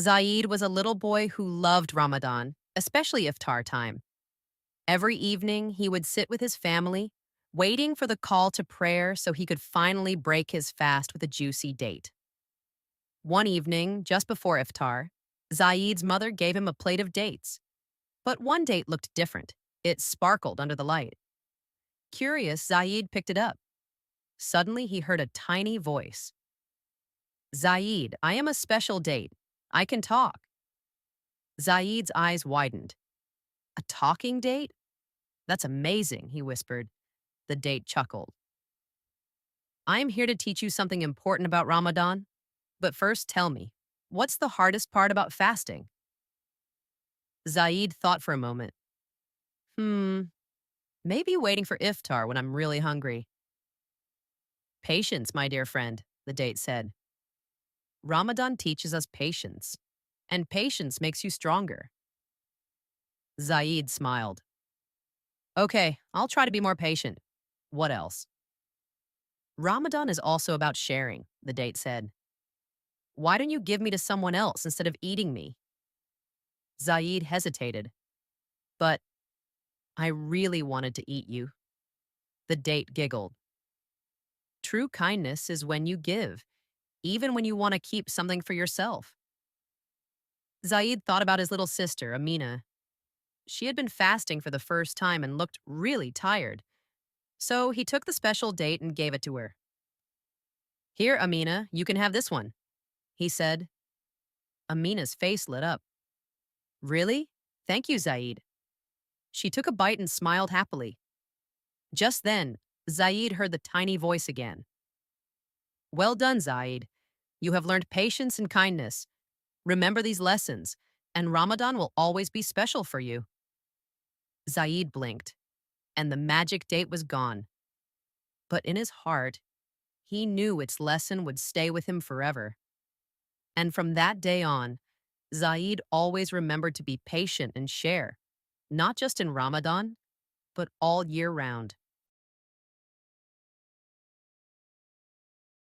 Zaid was a little boy who loved Ramadan, especially iftar time. Every evening, he would sit with his family, waiting for the call to prayer so he could finally break his fast with a juicy date. One evening, just before iftar, Zaid's mother gave him a plate of dates. But one date looked different. It sparkled under the light. Curious, Zaid picked it up. Suddenly, he heard a tiny voice. Zaid, I am a special date. I can talk. Zaid's eyes widened. A talking date? That's amazing, he whispered. The date chuckled. I am here to teach you something important about Ramadan. But first, tell me, what's the hardest part about fasting? Zaid thought for a moment. Hmm, maybe waiting for iftar when I'm really hungry. Patience, my dear friend, the date said. Ramadan teaches us patience, and patience makes you stronger. Zaid smiled. Okay, I'll try to be more patient. What else? Ramadan is also about sharing, the date said. Why don't you give me to someone else instead of eating me? Zaid hesitated. But I really wanted to eat you. The date giggled. True kindness is when you give, even when you want to keep something for yourself. Zaid thought about his little sister, Amina. She had been fasting for the first time and looked really tired. So he took the special date and gave it to her. Here, Amina, you can have this one, he said. Amina's face lit up. Really? Thank you, Zaid. She took a bite and smiled happily. Just then, Zaid heard the tiny voice again. Well done, Zaid. You have learned patience and kindness. Remember these lessons, and Ramadan will always be special for you. Zaid blinked, and the magic date was gone. But in his heart, he knew its lesson would stay with him forever. And from that day on, Zaid always remembered to be patient and share, not just in Ramadan, but all year round.